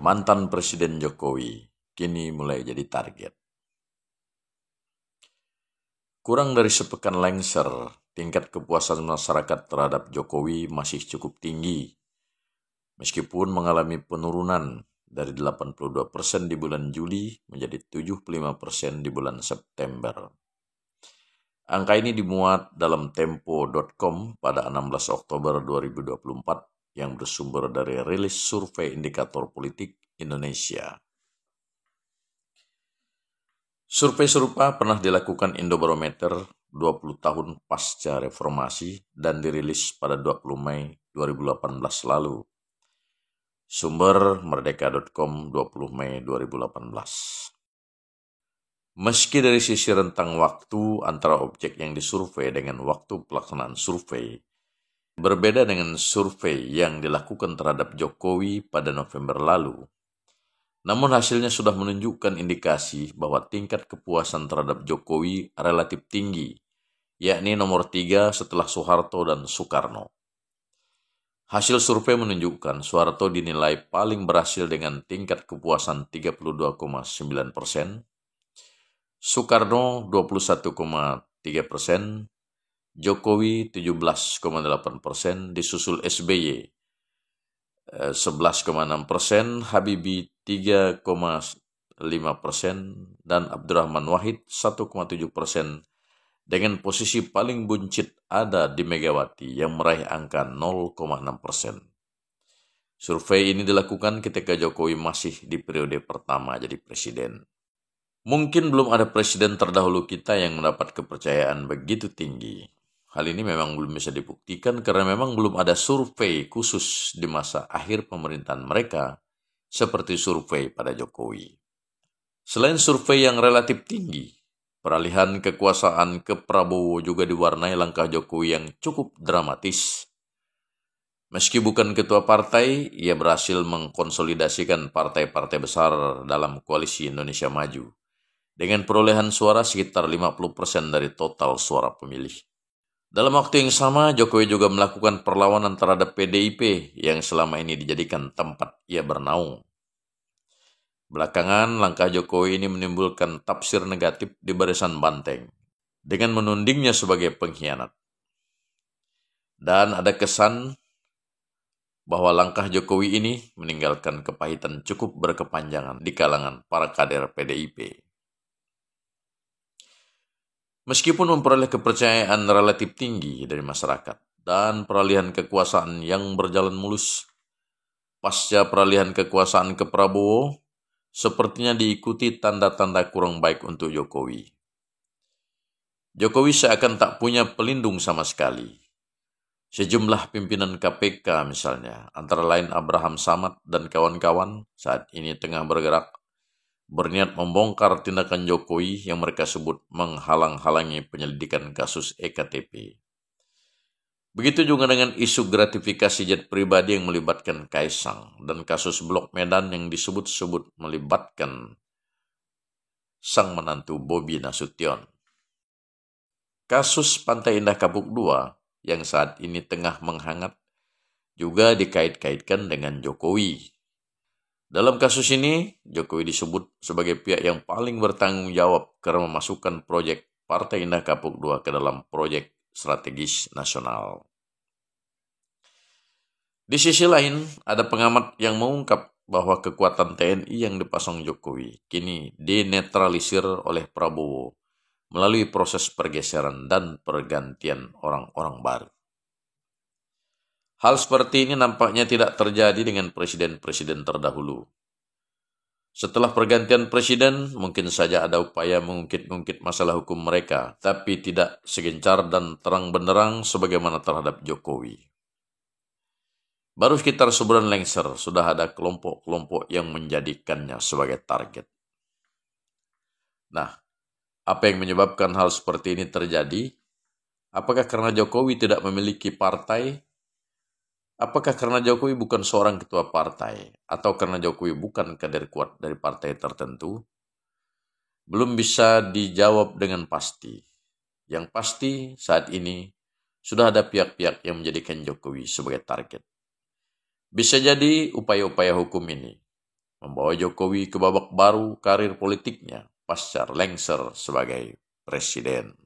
mantan Presiden Jokowi kini mulai jadi target. Kurang dari sepekan lengser, tingkat kepuasan masyarakat terhadap Jokowi masih cukup tinggi. Meskipun mengalami penurunan dari 82% di bulan Juli menjadi 75% di bulan September. Angka ini dimuat dalam Tempo.com pada 16 Oktober 2024 yang bersumber dari rilis survei indikator politik Indonesia. Survei serupa pernah dilakukan Indobarometer 20 tahun pasca reformasi dan dirilis pada 20 Mei 2018 lalu. Sumber merdeka.com 20 Mei 2018. Meski dari sisi rentang waktu antara objek yang disurvei dengan waktu pelaksanaan survei berbeda dengan survei yang dilakukan terhadap Jokowi pada November lalu, namun hasilnya sudah menunjukkan indikasi bahwa tingkat kepuasan terhadap Jokowi relatif tinggi, yakni nomor 3 setelah Soeharto dan Soekarno. Hasil survei menunjukkan Soeharto dinilai paling berhasil dengan tingkat kepuasan 32,9%, Soekarno 21,3%, Jokowi 17,8%, disusul SBY 11,6%, Habibie 3,5%, dan Abdurrahman Wahid 1,7%, dengan posisi paling buncit ada di Megawati yang meraih angka 0,6%. Survei ini dilakukan ketika Jokowi masih di periode pertama jadi presiden. Mungkin belum ada presiden terdahulu kita yang mendapat kepercayaan begitu tinggi. Hal ini memang belum bisa dibuktikan karena memang belum ada survei khusus di masa akhir pemerintahan mereka seperti survei pada Jokowi. Selain survei yang relatif tinggi, peralihan kekuasaan ke Prabowo juga diwarnai langkah Jokowi yang cukup dramatis. Meski bukan ketua partai, ia berhasil mengkonsolidasikan partai-partai besar dalam koalisi Indonesia Maju dengan perolehan suara sekitar 50% dari total suara pemilih. Dalam waktu yang sama, Jokowi juga melakukan perlawanan terhadap PDIP yang selama ini dijadikan tempat ia bernaung. Belakangan, langkah Jokowi ini menimbulkan tafsir negatif di barisan Banteng dengan menundingnya sebagai pengkhianat. Dan ada kesan bahwa langkah Jokowi ini meninggalkan kepahitan cukup berkepanjangan di kalangan para kader PDIP. Meskipun memperoleh kepercayaan relatif tinggi dari masyarakat dan peralihan kekuasaan yang berjalan mulus, pasca peralihan kekuasaan ke Prabowo, sepertinya diikuti tanda-tanda kurang baik untuk Jokowi. Jokowi seakan tak punya pelindung sama sekali. Sejumlah pimpinan KPK misalnya, antara lain Abraham Samad dan kawan-kawan, saat ini tengah berniat membongkar tindakan Jokowi yang mereka sebut menghalang-halangi penyelidikan kasus EKTP. Begitu juga dengan isu gratifikasi jet pribadi yang melibatkan Kaisang dan kasus Blok Medan yang disebut-sebut melibatkan sang menantu Bobi Nasution. Kasus Pantai Indah Kapuk II yang saat ini tengah menghangat juga dikait-kaitkan dengan Jokowi. Dalam kasus ini, Jokowi disebut sebagai pihak yang paling bertanggung jawab karena memasukkan proyek Partai Indah Kapuk II ke dalam proyek strategis nasional. Di sisi lain, ada pengamat yang mengungkap bahwa kekuatan TNI yang dipasang Jokowi kini dinetralisir oleh Prabowo melalui proses pergeseran dan pergantian orang-orang baru. Hal seperti ini nampaknya tidak terjadi dengan presiden-presiden terdahulu. Setelah pergantian presiden, mungkin saja ada upaya mengungkit-ungkit masalah hukum mereka, tapi tidak segencar dan terang benderang sebagaimana terhadap Jokowi. Baru sekitar sebulan lengser, sudah ada kelompok-kelompok yang menjadikannya sebagai target. Nah, apa yang menyebabkan hal seperti ini terjadi? Apakah karena Jokowi tidak memiliki partai? Apakah karena Jokowi bukan seorang ketua partai? Atau karena Jokowi bukan kader kuat dari partai tertentu? Belum bisa dijawab dengan pasti. Yang pasti saat ini sudah ada pihak-pihak yang menjadikan Jokowi sebagai target. Bisa jadi upaya-upaya hukum ini membawa Jokowi ke babak baru karir politiknya pasca lengser sebagai presiden.